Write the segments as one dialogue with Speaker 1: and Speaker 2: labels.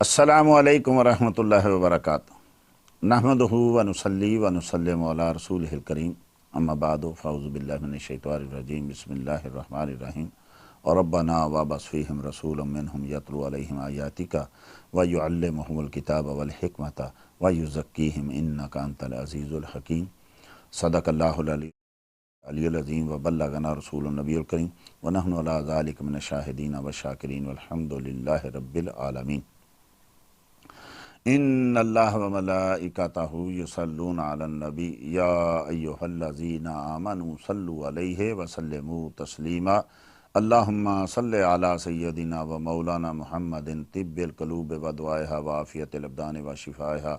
Speaker 1: السلام علیکم ورحمۃ اللہ وبرکاتہ۔ نحمدہ و نصلی و نسلم علی رسولہ الکریم، اما بعد فاعوذ باللہ من الشیطان الرجیم، بسم اللہ الرحمن الرحیم۔ ربنا وابعث فیہم رسولا منہم یتلو علیہم آیاتک ویعلمہم الکتاب والحکمۃ ویزکیہم انک انت العزیز الحکیم۔ صدق اللہ العلی العظیم وبلغنا رسول النبی الکریم ونحن علی ذلک من الشاہدین والشاکرین والحمد للہ رب العالمین۔ ان اللہ وملائکتہ یصلون علی النبی یا ایہا الذین آمنوا صلوا علیہ وسلموا تسلیما۔ اللہم صلی علی سیدنا و مولانا محمد طب القلوب و دعائہا و عافیت الابدان و شفائہا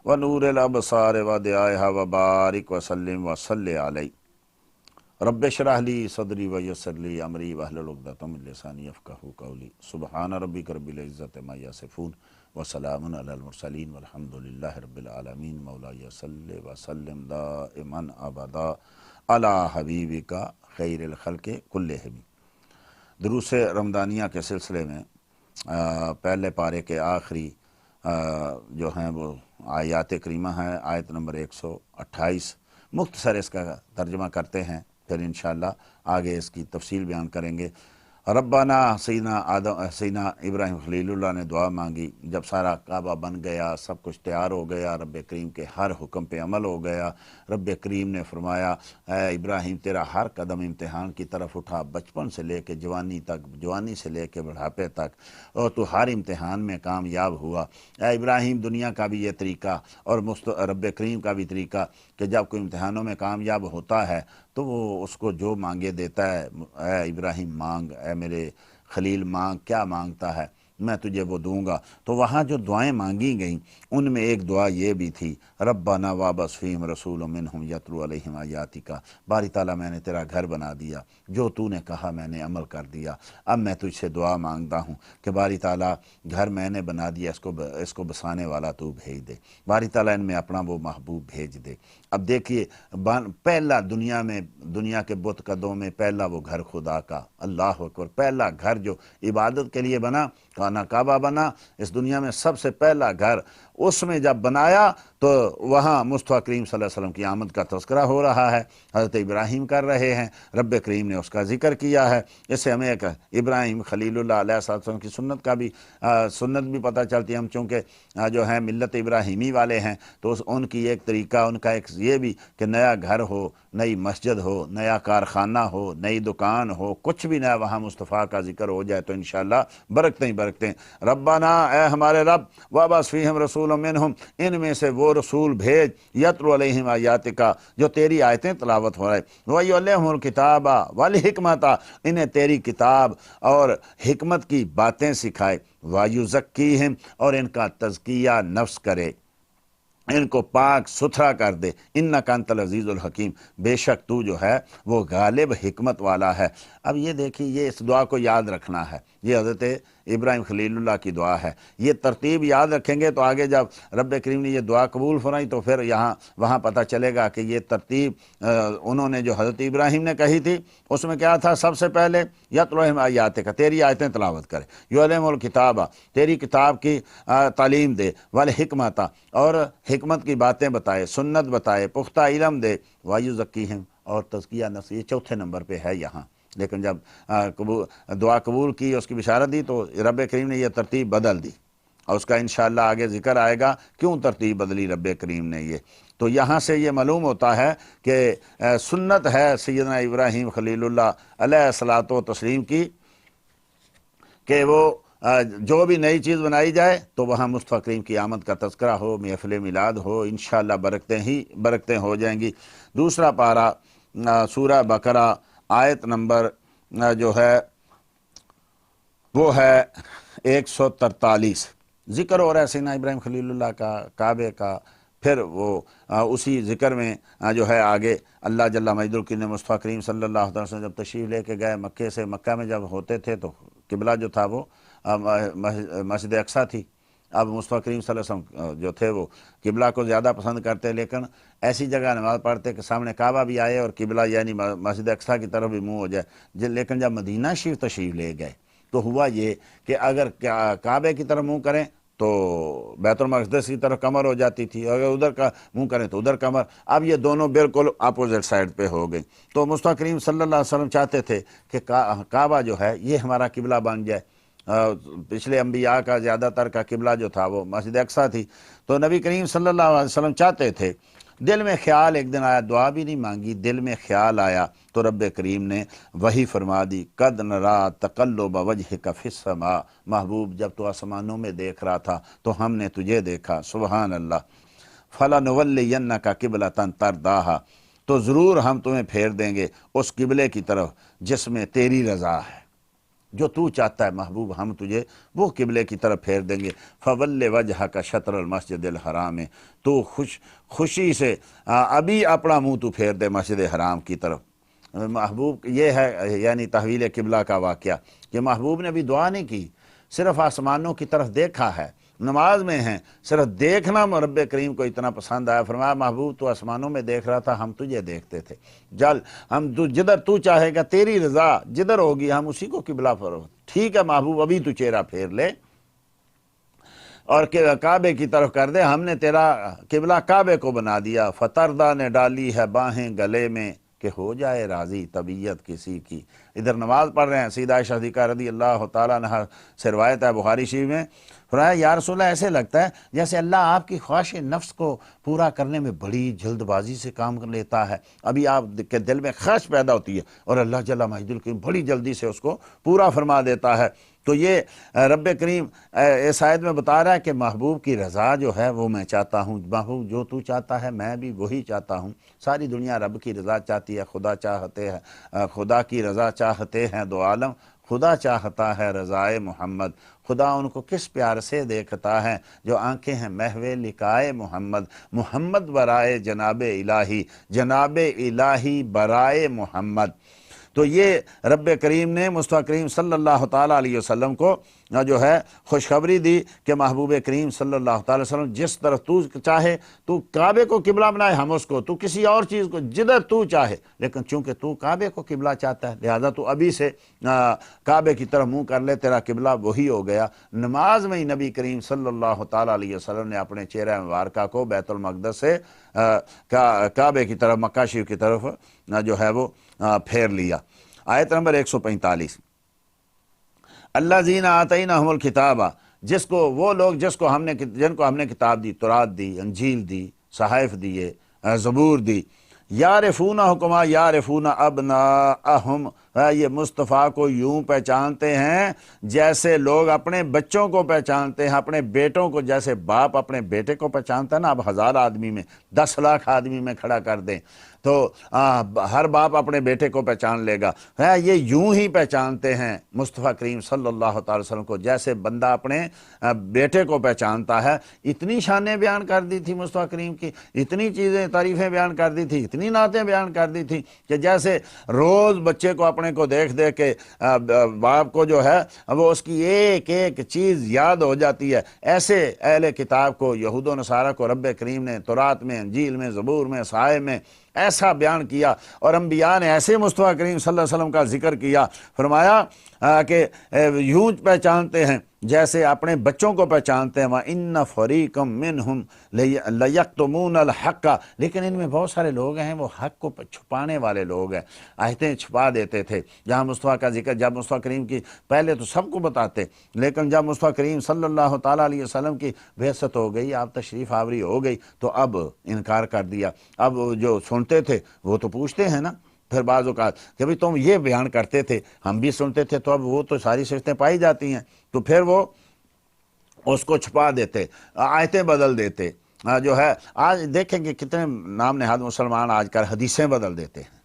Speaker 1: و نور الابصار و دعائہا و بارک وسلم و صلی علیہ۔ رب اشرح لی صدری و یسر لی امری واحلل عقدۃ من لسانی یفقہوا قولی۔ سبحان ربک رب العزۃ عما یصفون وسلام علی المرسلین والحمد للہ رب العالمین۔ مولاي صلی وسلم دائما ابدا علی حبیبک خیر الخلق کلہم۔ دروس رمضانیہ کے سلسلے میں پہلے پارے کے آخری جو ہیں وہ آیات کریمہ ہیں، آیت نمبر 128۔ مختصر اس کا ترجمہ کرتے ہیں، پھر انشاءاللہ آگے اس کی تفصیل بیان کریں گے۔ ربنا سیدنا ابراہیم خلیل اللہ نے دعا مانگی جب سارا کعبہ بن گیا، سب کچھ تیار ہو گیا، رب کریم کے ہر حکم پہ عمل ہو گیا۔ رب کریم نے فرمایا اے ابراہیم تیرا ہر قدم امتحان کی طرف اٹھا، بچپن سے لے کے جوانی تک، جوانی سے لے کے بڑھاپے تک، اور تو ہر امتحان میں کامیاب ہوا۔ اے ابراہیم دنیا کا بھی یہ طریقہ اور رب کریم کا بھی طریقہ کہ جب کوئی امتحانوں میں کامیاب ہوتا ہے تو وہ اس کو جو مانگے دیتا ہے۔ اے ابراہیم مانگ، اے میرے خلیل مانگ، کیا مانگتا ہے میں تجھے وہ دوں گا۔ تو وہاں جو دعائیں مانگی گئیں ان میں ایک دعا یہ بھی تھی، ربنا وابعث فیہم رسولا منہم یتلو علیہم آیاتک۔ باری تعالیٰ میں نے تیرا گھر بنا دیا، جو تو نے کہا میں نے عمل کر دیا۔ اب میں تجھ سے دعا مانگتا ہوں کہ باری تعالیٰ گھر میں نے بنا دیا، اس کو بسانے والا تو بھیج دے۔ باری تعالیٰ ان میں اپنا وہ محبوب بھیج دے۔ اب دیکھیے پہلا دنیا کے بت قدوں میں پہلا وہ گھر خدا کا، اللہ اکبر، پہلا گھر جو عبادت کے لیے بنا، خانہ کعبہ بنا، اس دنیا میں سب سے پہلا گھر، اس میں جب بنایا تو وہاں مصطفیٰ کریم صلی اللہ علیہ وسلم کی آمد کا تذکرہ ہو رہا ہے، حضرت ابراہیم کر رہے ہیں، رب کریم نے اس کا ذکر کیا ہے۔ اس سے ہمیں ایک ابراہیم خلیل اللہ علیہ السلام کی سنت کا بھی سنت بھی پتہ چلتی ہے۔ ہم چونکہ جو ہیں ملت ابراہیمی والے ہیں تو ان کی ایک طریقہ، ان کا ایک یہ بھی کہ نیا گھر ہو، نئی مسجد ہو، نیا کارخانہ ہو، نئی دکان ہو، کچھ بھی نیا وہاں مصطفیٰ کا ذکر ہو جائے تو انشاءاللہ برکتیں ہی برکتیں۔ ربنا اے ہمارے رب، وابعث فیہم رسولا منہم، ان میں سے وہ رسول بھیج، یتلو علیہم آیاتک، جو تیری آیتیں تلاوت ہو رہے، ویعلمہم الکتاب والحکمۃ، انہیں تیری کتاب اور حکمت کی باتیں سکھائے، ویزکیہم، اور ان کا تزکیہ نفس کرے، ان کو پاک ستھرا کر دے، انک انت العزیز الحکیم، بے شک تو جو ہے وہ غالب حکمت والا ہے۔ اب یہ دیکھیے، یہ اس دعا کو یاد رکھنا ہے، یہ حضرت ابراہیم خلیل اللہ کی دعا ہے۔ یہ ترتیب یاد رکھیں گے تو آگے جب رب کریم نے یہ دعا قبول فرمائی تو پھر وہاں پتہ چلے گا کہ یہ ترتیب انہوں نے جو حضرت ابراہیم نے کہی تھی اس میں کیا تھا؟ سب سے پہلے یتلو علیہم آیاتک، تیری آیتیں تلاوت کرے، یعلمہم الکتاب، تیری کتاب کی تعلیم دے، والحکمۃ، اور حکمت کی باتیں بتائے، سنت بتائے، پختہ علم دے، ویزکیہم، اور تزکیہ نفس، یہ چوتھے نمبر پہ ہے یہاں۔ لیکن جب دعا قبول کی، اس کی بشارت دی تو رب کریم نے یہ ترتیب بدل دی، اور اس کا انشاءاللہ آگے ذکر آئے گا کیوں ترتیب بدلی رب کریم نے یہ۔ تو یہاں سے یہ معلوم ہوتا ہے کہ سنت ہے سیدنا ابراہیم خلیل اللہ علیہ الصلوۃ والتسلیم کی کہ وہ جو بھی نئی چیز بنائی جائے تو وہاں مصطفیٰ کریم کی آمد کا تذکرہ ہو، محفل میلاد ہو، انشاءاللہ برکتیں ہو جائیں گی۔ دوسرا پارہ سورہ بقرہ، آیت نمبر جو ہے وہ ہے 143، ذکر ہو رہا ہے سیدنا ابراہیم خلیل اللہ کا، کعبے کا۔ پھر وہ اسی ذکر میں جو ہے آگے اللہ جل مجدہ نے مصطفیٰ کریم صلی اللہ علیہ وسلم جب تشریف لے کے گئے مکے سے، مکہ میں جب ہوتے تھے تو قبلہ جو تھا وہ مسجد اقصیٰ تھی۔ اب مصطفیٰ کریم صلی اللہ علیہ وسلم جو تھے وہ قبلہ کو زیادہ پسند کرتے، لیکن ایسی جگہ نماز پڑھتے کہ سامنے کعبہ بھی آئے اور قبلہ یعنی مسجد اقصیٰ کی طرف بھی منہ ہو جائے۔ لیکن جب مدینہ شریف تشریف لے گئے تو ہوا یہ کہ اگر کعبے کی طرف منہ کریں تو بیت المقدس کی طرف کمر ہو جاتی تھی، اگر ادھر کا منہ کریں تو ادھر کمر، اب یہ دونوں بالکل اپوزٹ سائڈ پہ ہو گئی۔ تو مصطفیٰ کریم صلی اللہ علیہ وسلم چاہتے تھے کہ کعبہ جو ہے یہ ہمارا قبلہ بن جائے۔ پچھلے انبیاء کا زیادہ تر کا قبلہ جو تھا وہ مسجد اقصیٰ تھی، تو نبی کریم صلی اللہ علیہ وسلم چاہتے تھے، دل میں خیال ایک دن آیا، دعا بھی نہیں مانگی، دل میں خیال آیا تو رب کریم نے وحی فرما دی، قد نرا تقلب وجہک فی السماء، محبوب جب تو آسمانوں میں دیکھ رہا تھا تو ہم نے تجھے دیکھا، سبحان اللہ، فَلَنُوَلِّيَنَّكَ قِبْلَةً تَرْضَاهَا، تو ضرور ہم تمہیں پھیر دیں گے اس قبلے کی طرف جس میں تیری رضا ہے، جو تو چاہتا ہے محبوب ہم تجھے وہ قبلے کی طرف پھیر دیں گے۔ فَوَلِّ وَجْهَكَ شَطْرَ الْمَسْجِدِ الْحَرَامِ، تو خوشی سے ابھی اپنا منہ تو پھیر دے مسجد حرام کی طرف۔ محبوب یہ ہے یعنی تحویل قبلہ کا واقعہ کہ محبوب نے بھی دعا نہیں کی، صرف آسمانوں کی طرف دیکھا ہے، نماز میں ہیں، صرف دیکھنا رب کریم کو اتنا پسند آیا، فرمایا محبوب تو آسمانوں میں دیکھ رہا تھا، ہم تجھے دیکھتے تھے، جل ہم جدھر تو چاہے گا، تیری رضا جدھر ہوگی ہم اسی کو قبلہ فرو، ٹھیک ہے محبوب ابھی تو چہرہ پھیر لے اور کعبے کی طرف کر دے، ہم نے تیرا قبلہ کعبے کو بنا دیا۔ فتردہ نے ڈالی ہے باہیں گلے میں کہ ہو جائے راضی طبیعت کسی کی۔ ادھر نماز پڑھ رہے ہیں، سیدہ عائشہ صدیقہ رضی اللہ تعالیٰ عنہا سے روایت ہے بخاری شریف میں، فرمایا یا رسول اللہ ایسے لگتا ہے جیسے اللہ آپ کی خواہش نفس کو پورا کرنے میں بڑی جلد بازی سے کام کر لیتا ہے، ابھی آپ کے دل میں خواہش پیدا ہوتی ہے اور اللہ جل مجدہ الکریم بڑی جلدی سے اس کو پورا فرما دیتا ہے۔ تو یہ رب کریم اس آیت میں بتا رہا ہے کہ محبوب کی رضا جو ہے وہ میں چاہتا ہوں، محبوب جو تو چاہتا ہے میں بھی وہی چاہتا ہوں۔ ساری دنیا رب کی رضا چاہتی ہے، خدا چاہتے ہیں، خدا کی رضا چاہتے ہیں دو عالم، خدا چاہتا ہے رضائے محمد، خدا ان کو کس پیار سے دیکھتا ہے جو آنکھیں ہیں محو لقائے محمد، محمد برائے جناب الہی، جناب الہی برائے محمد۔ تو یہ رب کریم نے مصطفیٰ کریم صلی اللہ تعالیٰ علیہ وسلم کو جو ہے خوشخبری دی کہ محبوب کریم صلی اللہ تعالیٰ علیہ وسلم جس طرف تو چاہے، تو کعبے کو قبلہ بنائے ہم اس کو، تو کسی اور چیز کو جدھر تو چاہے، لیکن چونکہ تو کعبے کو قبلہ چاہتا ہے لہذا تو ابھی سے کعبے کی طرف منہ کر لے، تیرا قبلہ وہی ہو گیا۔ نماز میں ہی نبی کریم صلی اللہ تعالیٰ علیہ وسلم نے اپنے چہرہ مبارکہ کو بیت المقدس سے کعبے کی طرف، مکہ شریف کی طرف جو ہے وہ پھیر لیا۔ آیت نمبر 145، اللہ زین آتینہم الکتابہ، جس کو وہ لوگ جن کو ہم نے کتاب دی، تورات دی، انجیل دی، صحائف دیے، زبور دی، یعرفونہ کما یعرفون ابناءہم، یہ مصطفیٰ کو یوں پہچانتے ہیں جیسے لوگ اپنے بچوں کو پہچانتے ہیں، اپنے بیٹوں کو، جیسے باپ اپنے بیٹے کو پہچانتا ہے نا، اب 1000 آدمی میں 10 لاکھ آدمی میں کھڑا کر دیں تو ہر باپ اپنے بیٹے کو پہچان لے گا، یہ یوں ہی پہچانتے ہیں مصطفیٰ کریم صلی اللہ تعالی وسلم کو جیسے بندہ اپنے بیٹے کو پہچانتا ہے۔ اتنی شانیں بیان کر دی تھی مصطفیٰ کریم کی، اتنی چیزیں تعریفیں بیان کر دی تھی، اتنی نعتیں بیان کر دی تھی کہ جیسے روز بچے کو اپنے کو دیکھ دیکھ کے باپ کو جو ہے وہ اس کی ایک ایک چیز یاد ہو جاتی ہے۔ ایسے اہل کتاب کو، یہود و نصارہ کو رب کریم نے تورات میں، انجیل میں، زبور میں، صحائف میں ایسا بیان کیا، اور انبیاء نے ایسے مصطفیٰ کریم صلی اللہ علیہ وسلم کا ذکر کیا، فرمایا کہ یوں پہچانتے ہیں جیسے اپنے بچوں کو پہچانتے ہیں۔ وَإِنَّ فَرِيقًا مِّنْهُمْ لَيَكْتُمُونَ الْحَقَّ، لیکن ان میں بہت سارے لوگ ہیں وہ حق کو چھپانے والے لوگ ہیں، آیتیں چھپا دیتے تھے۔ جہاں مصطفیٰ کا ذکر، جب مصطفیٰ کریم کی پہلے تو سب کو بتاتے، لیکن جب مصطفیٰ کریم صلی اللہ تعالیٰ علیہ وسلم کی بعثت ہو گئی، آپ تشریف آوری ہو گئی، تو اب انکار کر دیا۔ اب جو سنتے تھے وہ تو پوچھتے ہیں نا پھر بعض اوقات کہ بھئی تم یہ بیان کرتے تھے، ہم بھی سنتے تھے، تو اب وہ تو ساری صفتیں پائی جاتی ہیں، تو پھر وہ اس کو چھپا دیتے، آیتیں بدل دیتے۔ جو ہے آج دیکھیں کہ کتنے نام نہاد مسلمان آج کل حدیثیں بدل دیتے ہیں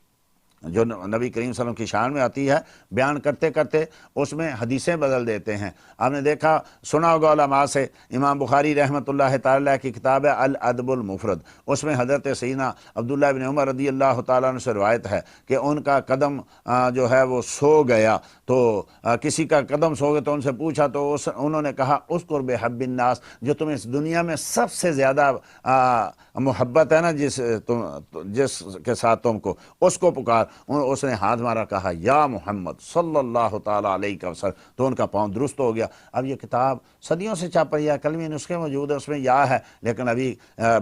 Speaker 1: جو نبی کریم صلی اللہ علیہ وسلم کی شان میں آتی ہے، بیان کرتے کرتے اس میں حدیثیں بدل دیتے ہیں۔ آپ نے دیکھا، سنا ہوگا علماء سے، امام بخاری رحمۃ اللہ تعالیٰ کی کتاب ہے الادب المفرد، اس میں حضرت سیدنا عبداللہ بن عمر رضی اللہ تعالیٰ عنہ سے روایت ہے کہ ان کا قدم جو ہے وہ سو گیا، تو کسی کا قدم سو گیا تو ان سے پوچھا تو انہوں نے کہا اذکر بحب الناس، جو تمہیں اس دنیا میں سب سے زیادہ محبت ہے نا جس کے ساتھ تم کو، اس کو پکار۔ اس نے ہاتھ مارا، کہا یا محمد صلی اللہ تعالیٰ علیہ وسلم، تو ان کا پاؤں درست ہو گیا۔ اب یہ کتاب صدیوں سے چھپ رہی ہے، کلمی نسخے موجود ہے، اس میں یا ہے، لیکن ابھی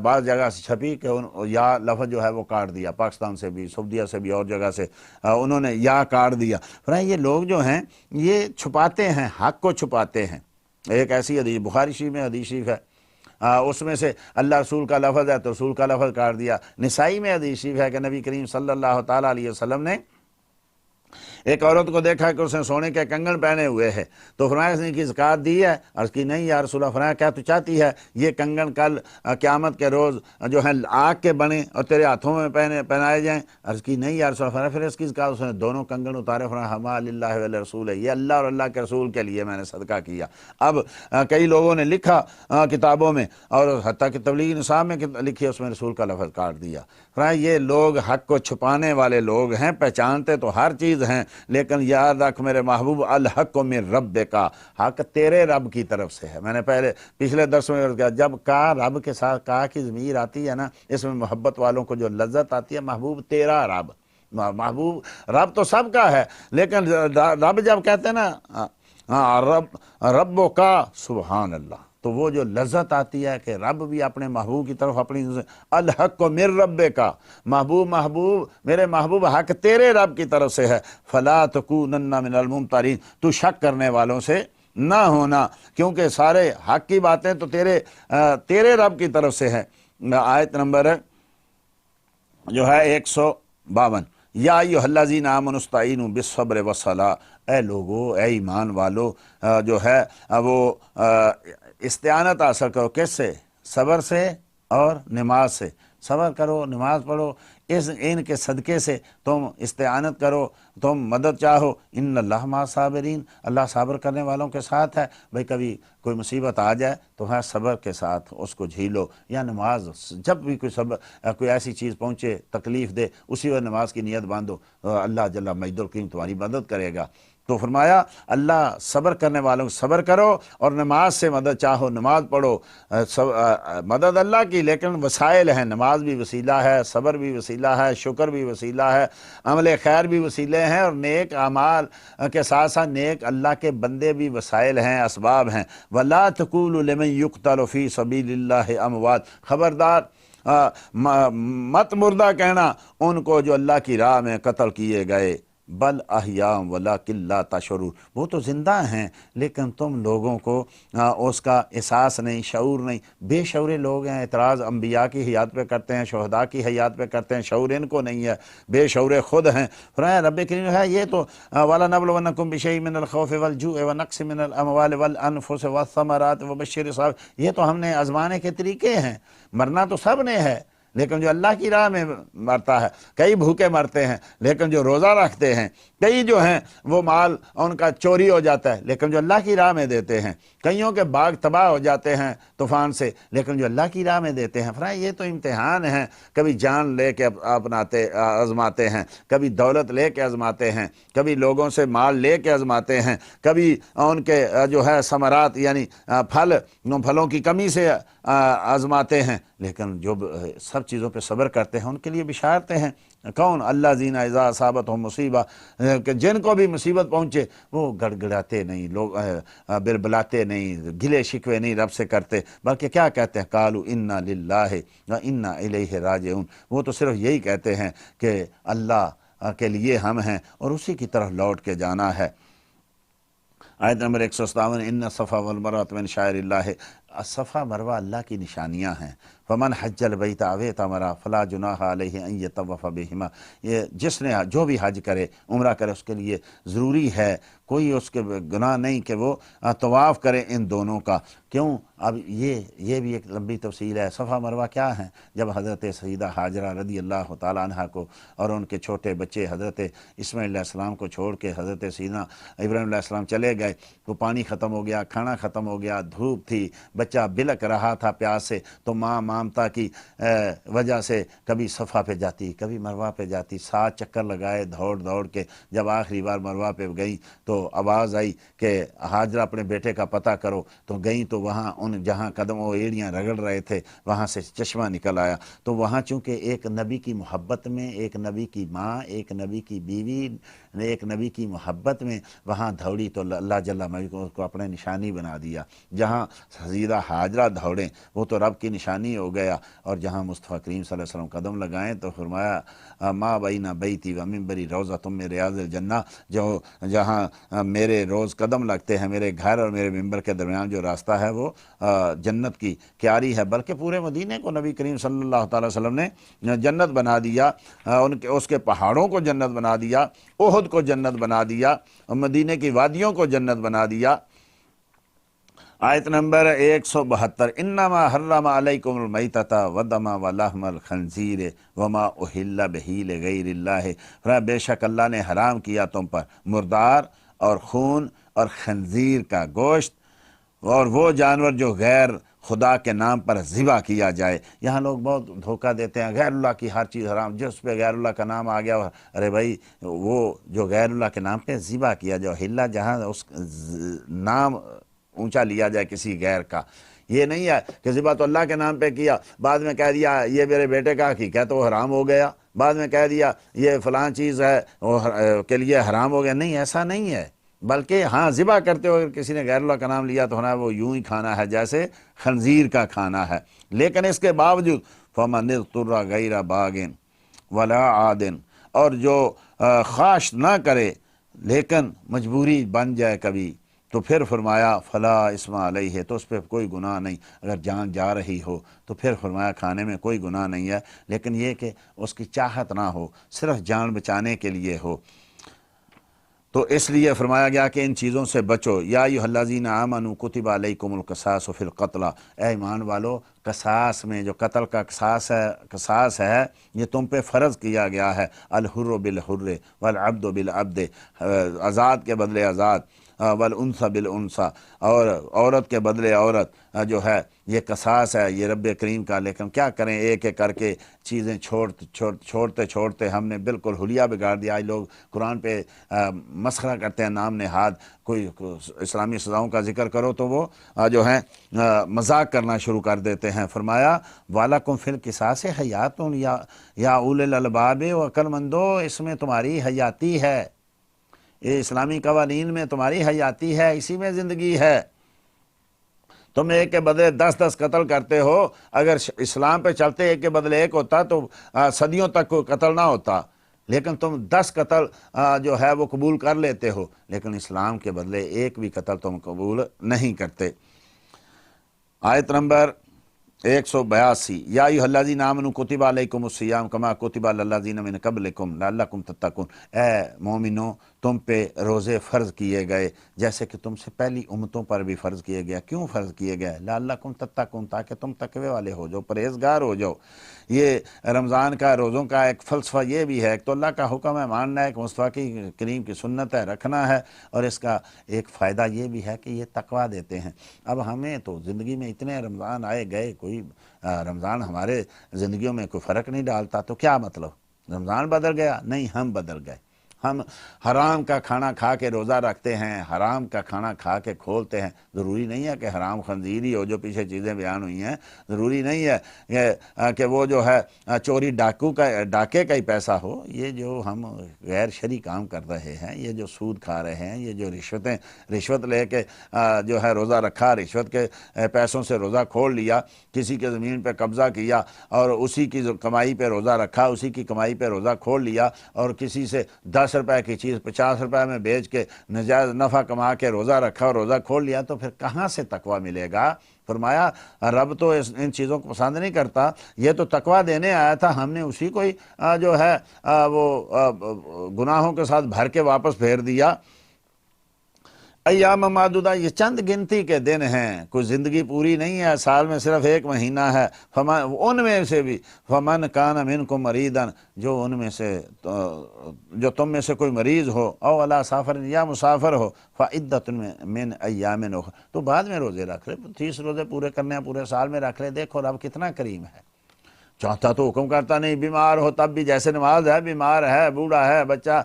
Speaker 1: بعض جگہ سے چھپی کہ یا لفظ جو ہے وہ کاٹ دیا، پاکستان سے بھی، سعودیہ سے بھی، اور جگہ سے انہوں نے یا کاٹ دیا۔ فرمایا یہ لوگ جو ہیں یہ چھپاتے ہیں، حق کو چھپاتے ہیں۔ ایک ایسی حدیث بخاری شریف میں حدیث شریف ہے، اس میں سے اللہ رسول کا لفظ ہے تو رسول کا لفظ کاٹ دیا۔ نسائی میں حدیث شریف ہے کہ نبی کریم صلی اللہ تعالیٰ علیہ وسلم نے ایک عورت کو دیکھا کہ اس نے سونے کے کنگن پہنے ہوئے ہے، تو فرمایا اس نے کی زکوٰۃ دی ہے؟ عرض کی نہیں یا رسول اللہ۔ فرمایا کیا تو چاہتی ہے یہ کنگن کل قیامت کے روز جو ہے آگ کے بنے اور تیرے ہاتھوں میں پہنائے جائیں؟ عرض کی نہیں یا رسول اللہ۔ فرمایا پھر اس کی زکوٰۃ؟ اس نے دونوں کنگن اتارے، فرمایا ہما للہ ولرسول، یہ اللہ اور اللہ کے رسول کے لیے میں نے صدقہ کیا۔ اب کئی لوگوں نے لکھا کتابوں میں، اور حتیٰ کہ تبلیغی نصاب میں لکھی، اس میں رسول کا لفظ کاٹ دیا۔ فرمایا یہ لوگ حق کو چھپانے والے لوگ ہیں، پہچانتے تو ہر چیز ہیں، لیکن یاد رکھ میرے محبوب الحق من ربک، حق تیرے رب کی طرف سے ہے۔ میں نے پچھلے درس میں کہا، جب کا رب کے ساتھ کا کی ضمیر آتی ہے نا، اس میں محبت والوں کو جو لذت آتی ہے، محبوب تیرا رب، محبوب رب تو سب کا ہے، لیکن رب جب کہتے ہیں نا رب کا سبحان اللہ، تو وہ جو لذت آتی ہے کہ رب بھی اپنے محبوب کی طرف اپنی الحق من ربک، محبوب میرے محبوب حق تیرے رب کی طرف سے ہے، فلا تکونن من الممترین، تو شک کرنے والوں سے نہ ہونا، کیونکہ سارے حق کی باتیں تو تیرے رب کی طرف سے ہے۔ آیت نمبر جو ہے 152، یا ایھا الذین آمنوا استعینوا بالصبر والصلاۃ، اے لوگو، اے ایمان والو، جو ہے وہ استعانت حاصل کرو، کس سے؟ صبر سے اور نماز سے۔ صبر کرو، نماز پڑھو، ان کے صدقے سے تم استعانت کرو، تم مدد چاہو۔ ان اللہ مع صابرین، اللہ صبر کرنے والوں کے ساتھ ہے۔ بھئی کبھی کوئی مصیبت آ جائے تو ہاں صبر کے ساتھ اس کو جھیلو، یا نماز جب بھی کوئی ایسی چیز پہنچے تکلیف دے، اسی وقت نماز کی نیت باندھو، اللہ جل مجد الکریم تمہاری مدد کرے گا۔ تو فرمایا اللہ صبر کرنے والوں کو صبر کرو، اور نماز سے مدد چاہو، نماز پڑھو۔ مدد اللہ کی، لیکن وسائل ہیں، نماز بھی وسیلہ ہے، صبر بھی وسیلہ ہے، شکر بھی وسیلہ ہے، عمل خیر بھی وسیلے ہیں، اور نیک اعمال کے ساتھ ساتھ نیک اللہ کے بندے بھی وسائل ہیں، اسباب ہیں۔ وَلَا تَقُولُوا لِمَن يُقْتَلُ فِي سَبِيلِ اللَّهِ أَمْوَاتٌ، خبردار مت مردہ کہنا ان کو جو اللہ کی راہ میں قتل کیے گئے، بل احیاء ولکن لا تشعرون، وہ تو زندہ ہیں لیکن تم لوگوں کو اس کا احساس نہیں، شعور نہیں۔ بے شعور لوگ ہیں، اعتراض انبیاء کی حیات پہ کرتے ہیں، شہداء کی حیات پہ کرتے ہیں، شعور ان کو نہیں ہے، بے شعور خود ہیں۔ فرمایا رب کریم ہے یہ تو وَلَنَبْلُوَنَّكُمْ بِشَيْءٍ مِّنَ الْخَوْفِ وَالْجُوعِ وَنَقْصٍ مِّنَ الْأَمْوَالِ وَالْأَنفُسِ وَالثَّمَرَاتِ وَبَشِّرِ الصَّابِرِينَ، یہ تو ہم نے آزمانے کے طریقے ہیں، مرنا تو سب نے ہے، لیکن جو اللہ کی راہ میں مرتا ہے، کئی بھوکے مرتے ہیں لیکن جو روزہ رکھتے ہیں، کئی جو ہیں وہ مال ان کا چوری ہو جاتا ہے لیکن جو اللہ کی راہ میں دیتے ہیں، کئیوں کے باغ تباہ ہو جاتے ہیں طوفان سے لیکن جو اللہ کی راہ میں دیتے ہیں۔ فرمایا یہ تو امتحان ہیں، کبھی جان لے کے آزماتے ہیں، کبھی دولت لے کے آزماتے ہیں، کبھی لوگوں سے مال لے کے آزماتے ہیں، کبھی ان کے جو ہے ثمرات یعنی پھلوں کی کمی سے آزماتے ہیں، لیکن جو سب چیزوں پہ صبر کرتے ہیں ان کے لیے بشارتیں ہیں۔ کون؟ اللہ زین اذا اصابتہم مصیبہ، کہ جن کو بھی مصیبت پہنچے وہ گڑ گڑاتے نہیں، لوگ بلبلاتے نہیں، گلے شکوے نہیں رب سے کرتے، بلکہ کیا کہتے ہیں؟ قالوا انا للہ و انا الیہ راجعون، وہ تو صرف یہی کہتے ہیں کہ اللہ کے لیے ہم ہیں اور اسی کی طرف لوٹ کے جانا ہے۔ آیت نمبر 157، ان الصفا والمروۃ من شعائر اللہ، صفا مروہ اللہ کی نشانیاں ہیں۔ فمن حج البیت او اعتمر فلا جناح علیہ ان یطوف بہما، یہ جس نے جو بھی حج کرے، عمرہ کرے، اس کے لیے ضروری ہے، کوئی اس کے گناہ نہیں کہ وہ طواف کرے ان دونوں کا۔ کیوں؟ اب یہ بھی ایک لمبی تفصیل ہے۔ صفا مروہ کیا ہیں؟ جب حضرت سیدہ ہاجرہ رضی اللہ تعالیٰ عنہ کو اور ان کے چھوٹے بچے حضرت اسماعیل علیہ السلام کو چھوڑ کے حضرت سیدنا ابراہیم علیہ السلام چلے گئے، تو پانی ختم ہو گیا، کھانا ختم ہو گیا، دھوپ تھی، بچہ بلک رہا تھا پیاس سے، تو ماں مامتا کی وجہ سے کبھی صفا پہ جاتی، کبھی مروہ پہ جاتی، 7 چکر لگائے دوڑ دوڑ کے، جب آخری بار مروہ پہ گئیں تو آواز آئی کہ ہاجرہ اپنے بیٹے کا پتہ کرو، تو گئیں تو وہاں ان ان جہاں قدم و ایڑیاں رگڑ رہے تھے وہاں سے چشمہ نکل آیا۔ تو وہاں چونکہ ایک نبی کی محبت میں، ایک نبی کی ماں، ایک نبی کی بیوی، ایک نبی کی محبت میں وہاں دوڑی تو اللہ جل مجدہ کو اپنے نشانی بنا دیا۔ جہاں سیدہ حاجرہ دوڑیں وہ تو رب کی نشانی ہو گیا، اور جہاں مصطفیٰ کریم صلی اللہ علیہ وسلم قدم لگائیں تو فرمایا ما بین بیتی و منبری روضۃ من ریاض الجنہ، جو جہاں میرے روز قدم لگتے ہیں، میرے گھر اور میرے ممبر کے درمیان جو راستہ ہے وہ جنت کی کیاری ہے، بلکہ پورے مدینے کو نبی کریم صلی اللہ تعالی وسلم نے جنت بنا دیا، اس کے پہاڑوں کو جنت بنا دیا، احد کو جنت بنا دیا، مدینے کی وادیوں کو جنت بنا دیا۔ آیت نمبر 172 انما حرم علیکم المیتۃ والدم ولحم الخنزیر وما اہل بہ لغیر اللہ، بے شک اللہ نے حرام کیا تم پر مردار اور خون اور خنزیر کا گوشت اور وہ جانور جو غیر خدا کے نام پر ذبح کیا جائے۔ یہاں لوگ بہت دھوکہ دیتے ہیں، غیر اللہ کی ہر چیز حرام، جس پہ غیر اللہ کا نام آ گیا، ارے بھائی وہ جو غیر اللہ کے نام پہ ذبح کیا جائے، ہلا جہاں اس نام اونچا لیا جائے کسی غیر کا، یہ نہیں ہے کہ ذبح تو اللہ کے نام پہ کیا، بعد میں کہہ دیا یہ میرے بیٹے کا عقیقہ تو وہ حرام ہو گیا، بعد میں کہہ دیا یہ فلاں چیز ہے وہ کے لیے حرام ہو گیا۔ نہیں، ایسا نہیں ہے، بلکہ ہاں ذبح کرتے ہو اگر کسی نے غیر اللہ کا نام لیا تو ہونا وہ یوں ہی کھانا ہے جیسے خنزیر کا کھانا ہے، لیکن اس کے باوجود فمن اضطر غیر باغ ولا عاد، اور جو خواہش نہ کرے لیکن مجبوری بن جائے کبھی، تو پھر فرمایا فلا اسم علیہ، تو اس پہ کوئی گناہ نہیں، اگر جان جا رہی ہو تو پھر فرمایا کھانے میں کوئی گناہ نہیں ہے، لیکن یہ کہ اس کی چاہت نہ ہو، صرف جان بچانے کے لیے ہو، تو اس لیے فرمایا گیا کہ ان چیزوں سے بچو۔ یا ایھا الذین آمنوا کتب علیکم القصاص فی القتلی، اے ایمان والو قصاص میں جو قتل کا قصاص ہے یہ تم پہ فرض کیا گیا ہے، الحر بالحر والعبد بالعبد، آزاد کے بدلے آزاد، والانثى بالانثى، اور عورت کے بدلے عورت جو ہے یہ قصاص ہے یہ رب کریم کا۔ لیکن کیا کریں، ایک ایک کر کے چیزیں چھوڑتے ہم نے بالکل حلیہ بگاڑ دیا۔ آج لوگ قرآن پہ مسخرہ کرتے ہیں، نام نہاد، کوئی اسلامی سزاؤں کا ذکر کرو تو وہ جو ہیں مذاق کرنا شروع کر دیتے ہیں۔ فرمایا وَلَكُمْ فِي الْقِصَاصِ حَيَاتٌ یا اولِ الالباب، و عقل مندو اس میں تمہاری حیاتی ہے، یہ اسلامی قوانین میں تمہاری حیاتی ہے، اسی میں زندگی ہے۔ تم ایک کے بدلے 10 قتل کرتے ہو، اگر اسلام پہ چلتے ایک کے بدلے ایک ہوتا تو صدیوں تک کوئی قتل نہ ہوتا، لیکن تم 10 قتل جو ہے وہ قبول کر لیتے ہو، لیکن اسلام کے بدلے ایک بھی قتل تم قبول نہیں کرتے۔ آیت نمبر 182 یا ایھا الذین آمنوا کتب علیکم الصیام کما کتب علی الذین من قبلکم لعلکم تتقون، اے مومنو تم پہ روزے فرض کیے گئے جیسے کہ تم سے پہلی امتوں پر بھی فرض کیے گیا۔ کیوں فرض کیے گئے؟ لعلکم تتقون، تاکہ تم تقوی والے ہو جاؤ، پرہیزگار ہو جاؤ۔ یہ رمضان کا روزوں کا ایک فلسفہ یہ بھی ہے، ایک تو اللہ کا حکم ہے ماننا ہے، ایک مصطفیٰ کی کریم کی سنت ہے رکھنا ہے، اور اس کا ایک فائدہ یہ بھی ہے کہ یہ تقویٰ دیتے ہیں۔ اب ہمیں تو زندگی میں اتنے رمضان آئے گئے، کوئی رمضان ہمارے زندگیوں میں کوئی فرق نہیں ڈالتا، تو کیا مطلب رمضان بدل گیا؟ نہیں، ہم بدل گئے۔ ہم حرام کا کھانا کھا کے روزہ رکھتے ہیں، حرام کا کھانا کھا کے کھولتے ہیں۔ ضروری نہیں ہے کہ حرام خنزیر ہی ہو، جو پیچھے چیزیں بیان ہوئی ہیں، ضروری نہیں ہے کہ وہ جو ہے چوری ڈاکے کا ہی پیسہ ہو۔ یہ جو ہم غیر شرعی کام کر رہے ہیں، یہ جو سود کھا رہے ہیں، یہ جو رشوت لے کے جو ہے روزہ رکھا، رشوت کے پیسوں سے روزہ کھول لیا، کسی کے زمین پہ قبضہ کیا اور اسی کی کمائی پہ روزہ رکھا، اسی کی کمائی پہ روزہ کھول لیا، اور کسی سے 10 روپے کی چیز 50 روپے میں بیچ کے نجائز نفع کما کے روزہ رکھا اور روزہ کھول لیا، تو پھر کہاں سے تقویٰ ملے گا؟ فرمایا رب تو ان چیزوں کو پسند نہیں کرتا، یہ تو تقویٰ دینے آیا تھا، ہم نے اسی کو ہی جو ہے وہ گناہوں کے ساتھ بھر کے واپس پھیر دیا۔ ایام معدودہ، یہ چند گنتی کے دن ہیں، کوئی زندگی پوری نہیں ہے، سال میں صرف 1 مہینہ ہے۔ ان میں سے بھی فمن کان منکم مریضا، جو ان میں سے جو تم میں سے کوئی مریض ہو، او علی سفر، یا مسافر ہو، فعدۃ من ایام اخر، تو بعد میں روزے رکھ لے، 30 روزے پورے کرنے ہیں پورے سال میں رکھ لے۔ دیکھو رب کتنا کریم ہے، چوتھا تو حکم کرتا نہیں، بیمار ہو تب بھی، جیسے نماز ہے، بیمار ہے، بوڑھا ہے، بچہ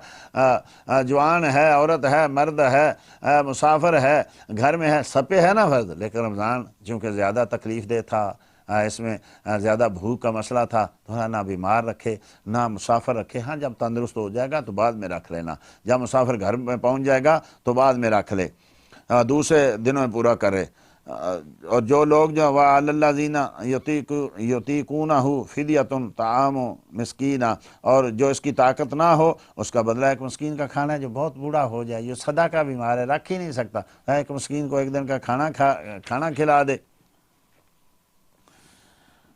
Speaker 1: جوان ہے، عورت ہے، مرد ہے، مسافر ہے، گھر میں ہے، سب پہ ہے نا فرض۔ لیکن رمضان چونکہ زیادہ تکلیف دہ تھا، اس میں زیادہ بھوک کا مسئلہ تھا، تو نہ بیمار رکھے نہ مسافر رکھے۔ ہاں جب تندرست ہو جائے گا تو بعد میں رکھ لینا، جب مسافر گھر میں پہنچ جائے گا تو بعد میں رکھ لے، دوسرے دنوں میں پورا کرے۔ اور جو لوگ جو وَعَلَى الَّذِينَ يُطِيقُونَهُ فِدْيَةٌ طَعَامُ مِسْكِينٍ، اور جو اس کی طاقت نہ ہو اس کا بدلہ ایک مسکین کا کھانا ہے۔ جو بہت بوڑھا ہو جائے، جو صدا کا بیمار ہے، رکھ ہی نہیں سکتا، ایک مسکین کو ایک دن کا کھانا کھلا دے۔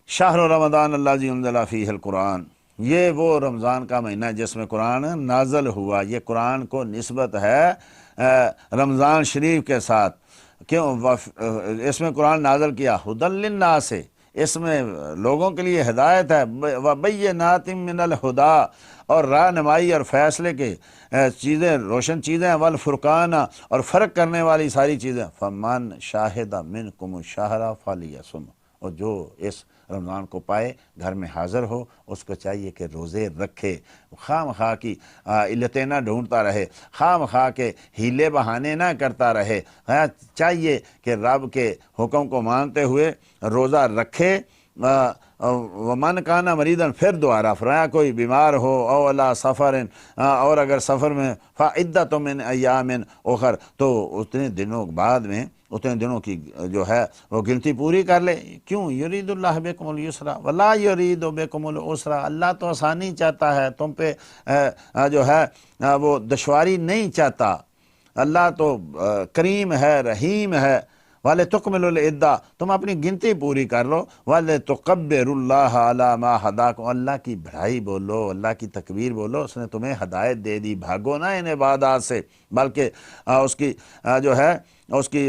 Speaker 1: شہر رمضان الذی انزل فیہ القرآن، یہ وہ رمضان کا مہینہ ہے جس میں قرآن نازل ہوا۔ یہ قرآن کو نسبت ہے رمضان شریف کے ساتھ، کیوں؟ اس میں قرآن نازل کیا ھدی للناس، اس میں لوگوں کے لیے ہدایت ہے، وبینات من الہدی، اور رہنمائی اور فیصلے کے چیزیں، روشن چیزیں، والفرقان، اور فرق کرنے والی ساری چیزیں۔ فمن شاہد منکم الشہر فلیصم، اور جو اس رمضان کو پائے، گھر میں حاضر ہو، اس کو چاہیے کہ روزے رکھے، خواہ مخواہ کی علتیں نہ ڈھونڈتا رہے، خواہ مخواہ کے ہیلے بہانے نہ کرتا رہے، چاہیے کہ رب کے حکم کو مانتے ہوئے روزہ رکھے۔ ومن کان مریضا، پھر دوبارہ فرمایا کوئی بیمار ہو، او علی سفر، اور اگر سفر میں، فعدۃ من ایام اخر، تو اتنے دنوں بعد میں، اتنے دنوں کی جو ہے وہ گنتی پوری کر لے۔ کیوں؟ یرید اللہ بکم الیسر ولا یرید بکم العسر، اللہ تو آسانی چاہتا ہے، تم پہ جو ہے وہ دشواری نہیں چاہتا۔ اللہ تو کریم ہے، رحیم ہے۔ وَلِتُكْمِلُوا الْعِدَّةَ، تم اپنی گنتی پوری کر لو۔ وَلِتُكَبِّرُوا اللَّهَ عَلَىٰ مَا هَدَاكُمْ، اللہ کی بڑائی بولو، اللہ کی تکبیر بولو، اس نے تمہیں ہدایت دے دی۔ بھاگو نہ ان عبادات سے، بلکہ اس کی جو ہے اس کی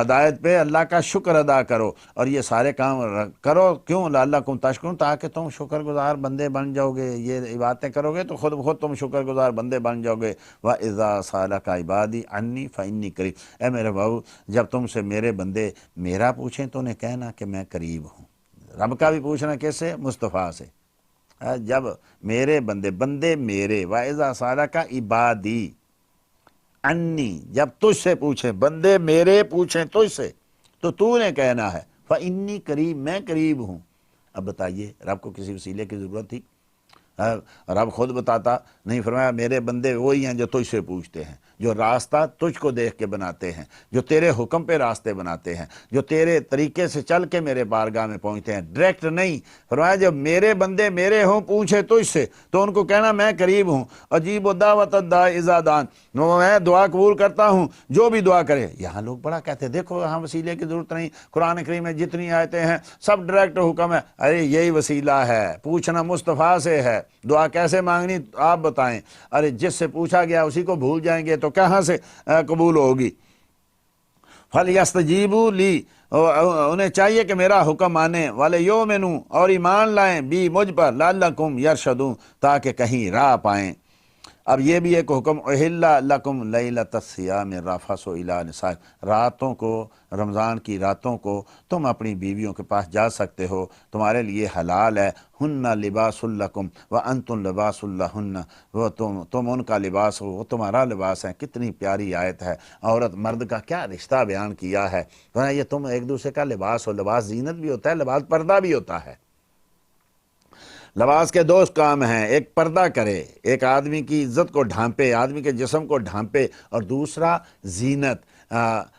Speaker 1: ہدایت پہ اللہ کا شکر ادا کرو، اور یہ سارے کام کرو۔ کیوں؟ لعلکم تشکرون، تاکہ تم شکر گزار بندے بن جاؤ گے۔ یہ باتیں کرو گے تو خود بخود تم شکر گزار بندے بن جاؤ گے۔ وَإِذَا سَأَلَكَ عِبَادِي عَنِّي فَإِنِّي قَرِيبٌ، اے میرے بابو، جب تم سے میرے بندے میرا پوچھیں تو انہیں کہنا کہ میں قریب ہوں۔ رب کا بھی پوچھنا کس سے؟ مصطفیٰ سے۔ جب میرے بندے میرے، وَإِذَا سَأَلَكَ عِبَادِي انی، جب تجھ سے پوچھیں، بندے میرے پوچھیں تجھ سے، تو نے کہنا ہے فَإِنِّي قریب، میں قریب ہوں۔ اب بتائیے، رب کو کسی وسیلے کی ضرورت تھی؟ رب خود بتاتا نہیں، فرمایا میرے بندے وہی ہیں جو تجھ سے پوچھتے ہیں، جو راستہ تجھ کو دیکھ کے بناتے ہیں، جو تیرے حکم پہ راستے بناتے ہیں، جو تیرے طریقے سے چل کے میرے بارگاہ میں پہنچتے ہیں، ڈائریکٹ نہیں۔ فرمایا جب میرے بندے میرے ہوں، پوچھے تجھ سے، تو ان کو کہنا میں قریب ہوں۔ عجیب دعوت الداع اذا دعان، میں دعا قبول کرتا ہوں جو بھی دعا کرے۔ یہاں لوگ بڑا کہتے ہیں دیکھو یہاں وسیلے کی ضرورت نہیں، قرآن کریم میں جتنی آیتیں ہیں سب ڈائریکٹ حکم ہے۔ ارے یہی وسیلہ ہے، پوچھنا مصطفیٰ سے ہے، دعا کیسے مانگنی آپ بتائیں؟ ارے جس سے پوچھا گیا اسی کو بھول جائیں گے تو کہاں سے قبول ہوگی؟ فَلْيَسْتَجِيبُوا لِي، انہیں چاہیے کہ میرا حکم مانیں، وَلْيُؤْمِنُوا، اور ایمان لائیں، بھی مجھ پر، لَعَلَّكُمْ يَرْشَدُونَ، تاکہ کہیں راہ پائیں۔ اب یہ بھی ایک حکم، احل لکم لیلۃ الصیام الرفث الی نسائکم، راتوں کو، رمضان کی راتوں کو تم اپنی بیویوں کے پاس جا سکتے ہو، تمہارے لیے حلال ہے۔ ہن لباس لکم وانتم لباس لہن، وہ تم ان کا لباس ہو، وہ تمہارا لباس ہے۔ کتنی پیاری آیت ہے، عورت مرد کا کیا رشتہ بیان کیا ہے۔ یہ تم ایک دوسرے کا لباس ہو، لباس زینت بھی ہوتا ہے، لباس پردہ بھی ہوتا ہے۔ لباس کے دو کام ہیں، ایک پردہ کرے، ایک آدمی کی عزت کو ڈھانپے، آدمی کے جسم کو ڈھانپے، اور دوسرا زینت۔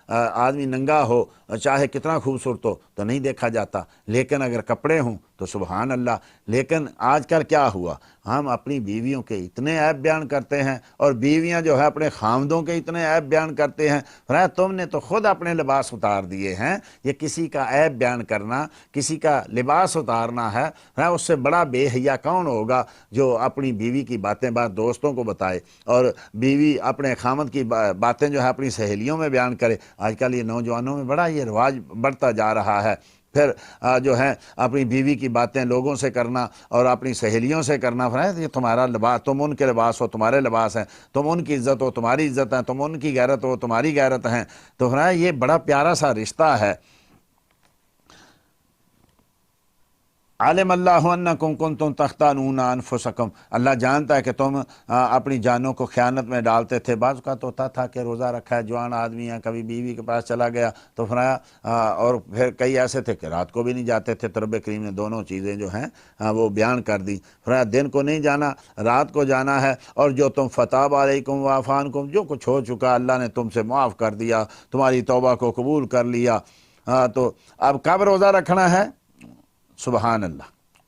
Speaker 1: آدمی ننگا ہو چاہے کتنا خوبصورت ہو تو نہیں دیکھا جاتا، لیکن اگر کپڑے ہوں تو سبحان اللہ۔ لیکن آج کل کیا ہوا، ہم اپنی بیویوں کے اتنے عیب بیان کرتے ہیں، اور بیویاں جو ہے اپنے خامدوں کے اتنے عیب بیان کرتے ہیں۔ تم نے تو خود اپنے لباس اتار دیے ہیں، یہ کسی کا عیب بیان کرنا، کسی کا لباس اتارنا ہے۔ اس سے بڑا بے حیا کون ہوگا جو اپنی بیوی کی باتیں دوستوں کو بتائے، اور بیوی اپنے خامد کی باتیں جو ہے اپنی سہیلیوں میں بیان کرے۔ آج کل یہ نوجوانوں میں بڑا یہ رواج بڑھتا جا رہا ہے۔ پھر جو ہے اپنی بیوی کی باتیں لوگوں سے کرنا اور اپنی سہیلیوں سے کرنا، یہ تمہارا لباس، تم ان کے لباس ہو، تمہارے لباس ہیں، تم ان کی عزت ہو، تمہاری عزت ہے، تم ان کی غیرت ہو، تمہاری غیرت ہیں۔ تو یہ بڑا پیارا سا رشتہ ہے۔ عالم اللہ انکم کنتم تختانون انفسکم، اللہ جانتا ہے کہ تم اپنی جانوں کو خیانت میں ڈالتے تھے۔ بعض کا تو ہوتا تھا کہ روزہ رکھا ہے، جوان آدمی ہے، کبھی بیوی کے پاس چلا گیا تو فرمایا، اور پھر کئی ایسے تھے کہ رات کو بھی نہیں جاتے تھے۔ تو رب کریم نے دونوں چیزیں جو ہیں وہ بیان کر دی، فرمایا دن کو نہیں جانا، رات کو جانا ہے، اور جو تم فتاب علیکم وعفانکم، جو کچھ ہو چکا اللہ نے تم سے معاف کر دیا، تمہاری توبہ کو قبول کر لیا۔ تو اب کب روزہ رکھنا ہے؟ سبحان اللہ،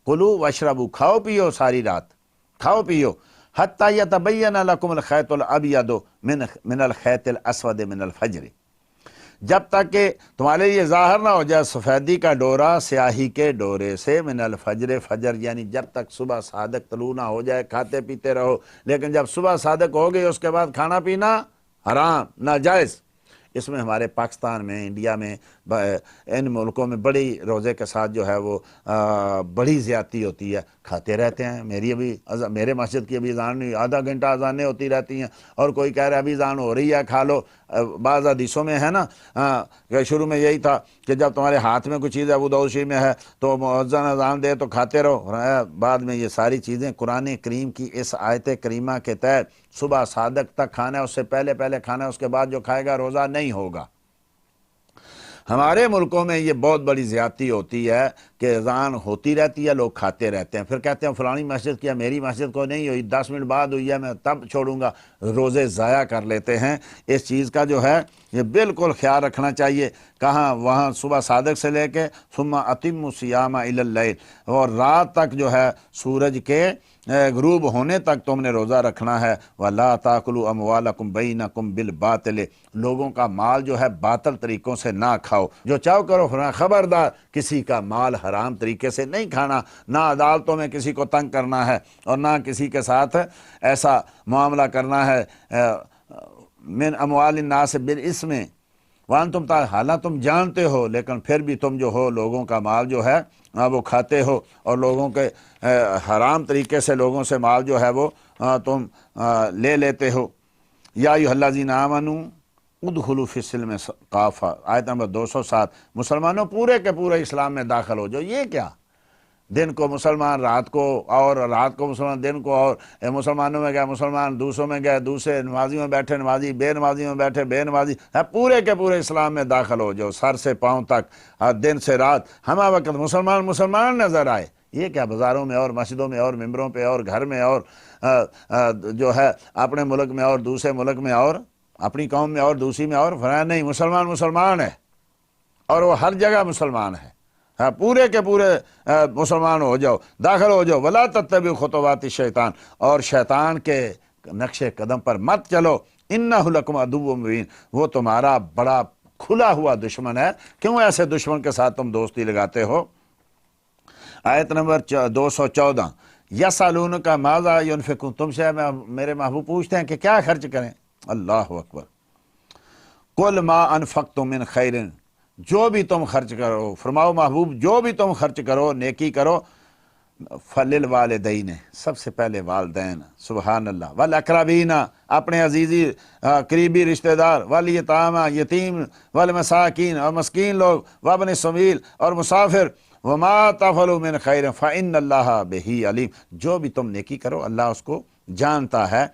Speaker 1: کلو واشربو، کھاؤ پیو ساری رات، کھاؤ پیو، حتی یتبین لکم الخیط الابید من الخیط الاسود من الفجر، جب تک کہ تمہارے یہ ظاہر نہ ہو جائے سفیدی کا ڈورا سیاہی کے ڈورے سے، من الفجر، فجر یعنی جب تک صبح صادق طلوع نہ ہو جائے کھاتے پیتے رہو، لیکن جب صبح صادق ہو گئی اس کے بعد کھانا پینا حرام، ناجائز۔ اس میں ہمارے پاکستان میں، انڈیا میں، ان ملکوں میں بڑی روزے کے ساتھ جو ہے وہ بڑی زیادتی ہوتی ہے، کھاتے رہتے ہیں۔ میرے مسجد کی ابھی اذان نہیں، آدھا گھنٹہ اذانیں ہوتی رہتی ہیں، اور کوئی کہہ رہا ہے ابھی اذان ہو رہی ہے کھا لو۔ بعض حدیثوں میں ہے نا کہ شروع میں یہی تھا کہ جب تمہارے ہاتھ میں کوئی چیز ہے، ابو داؤد شریف میں ہے، تو مؤذن اذان دے تو کھاتے رہو۔ بعد میں یہ ساری چیزیں قرآن کریم کی اس آیت کریمہ کے تحت صبح صادق تک کھانا ہے، اس سے پہلے پہلے کھانا ہے، اس کے بعد جو کھائے گا روزہ نہیں ہوگا۔ ہمارے ملکوں میں یہ بہت بڑی زیادتی ہوتی ہے کہ اذان ہوتی رہتی ہے، لوگ کھاتے رہتے ہیں، پھر کہتے ہیں فلانی مسجد کی ہے، میری مسجد کو نہیں ہوئی، 10 منٹ بعد ہوئی ہے، میں تب چھوڑوں گا، روزے ضائع کر لیتے ہیں۔ اس چیز کا جو ہے یہ بالکل خیال رکھنا چاہیے۔ کہاں؟ وہاں صبح صادق سے لے کے ثم اتم الصیام الی اللیل، اور رات تک جو ہے سورج کے غروب ہونے تک تم نے روزہ رکھنا ہے۔ وَلَا تَأْكُلُوا أَمْوَالَكُمْ بَيْنَكُمْ بِالْبَاطِلِ، لوگوں کا مال جو ہے باطل طریقوں سے نہ کھاؤ، جو چاہو کرو، خبردار کسی کا مال حرام طریقے سے نہیں کھانا، نہ عدالتوں میں کسی کو تنگ کرنا ہے، اور نہ کسی کے ساتھ ایسا معاملہ کرنا ہے من اموال الناس بالاسم وانتم حالانکہ تم جانتے ہو، لیکن پھر بھی تم جو ہو لوگوں کا مال جو ہے وہ کھاتے ہو، اور لوگوں کے حرام طریقے سے لوگوں سے مال جو ہے وہ تم لے لیتے ہو۔ یا ایھا الذین آمنوا ادخلوا فی السلم کافہ، آیت نمبر 207، مسلمانوں پورے کے پورے اسلام میں داخل ہو جاؤ۔ یہ کیا؟ دن کو مسلمان رات کو، اور رات کو مسلمان دن کو، اور مسلمانوں میں گئے مسلمان، دوسروں میں گئے دوسرے، نمازیوں میں بیٹھے نمازی، بے نمازیوں میں بیٹھے بے نمازی، پورے کے پورے اسلام میں داخل ہو جاؤ، سر سے پاؤں تک، دن سے رات، ہمہ وقت مسلمان نظر آئے۔ یہ کیا؟ بازاروں میں اور مسجدوں میں اور ممبروں پہ اور گھر میں اور جو ہے اپنے ملک میں اور دوسرے ملک میں اور اپنی قوم میں اور دوسری میں، اور فرمایا نہیں، مسلمان ہے، اور وہ ہر جگہ مسلمان ہے، پورے کے پورے مسلمان ہو جاؤ، داخل ہو جاؤ۔ ولا تتبعوا خطوات الشیطان، اور شیطان کے نقش قدم پر مت چلو، انہ لکم عدو مبین، وہ تمہارا بڑا کھلا ہوا دشمن ہے۔ کیوں ایسے دشمن کے ساتھ تم دوستی لگاتے ہو؟ آیت نمبر 214، یسألونک ماذا ینفقون، تم سے میرے محبوب پوچھتے ہیں کہ کیا خرچ کریں۔ اللہ اکبر، قل ما انفقتم من خیر، جو بھی تم خرچ کرو، فرماؤ محبوب جو بھی تم خرچ کرو، نیکی کرو، فللوالدین، سب سے پہلے والدین، سبحان اللہ، والاقربین، اپنے عزیزی قریبی رشتہ دار، والیتامى، یتیم، والمساکین، اور مسکین لوگ، وابن السبیل، اور مسافر، وما تفعلوا من خیر فإن اللہ بہ علیم، جو بھی تم نیکی کرو اللہ اس کو جانتا ہے۔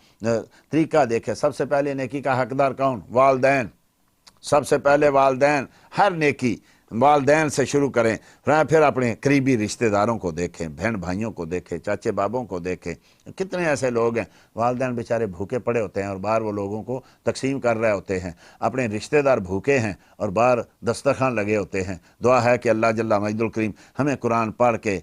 Speaker 1: طریقہ دیکھے، سب سے پہلے نیکی کا حقدار کون؟ والدین، سب سے پہلے والدین، ہر نیکی والدین سے شروع کریں، پھر اپنے قریبی رشتہ داروں کو دیکھیں، بہن بھائیوں کو دیکھیں، چاچے بابوں کو دیکھیں۔ کتنے ایسے لوگ ہیں والدین بیچارے بھوکے پڑے ہوتے ہیں اور باہر وہ لوگوں کو تقسیم کر رہے ہوتے ہیں، اپنے رشتہ دار بھوکے ہیں اور باہر دسترخوان لگے ہوتے ہیں۔ دعا ہے کہ اللہ جل مجد الکریم ہمیں قرآن پڑھ کے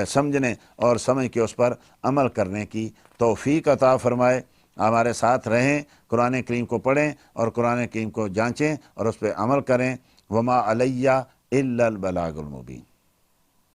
Speaker 1: سمجھنے اور سمجھ کے اس پر عمل کرنے کی توفیق عطا فرمائے۔ ہمارے ساتھ رہیں، قرآن کریم کو پڑھیں اور قرآن کریم کو جانچیں اور اس پہ عمل کریں۔ وما علیہ الا البلاغ المبین۔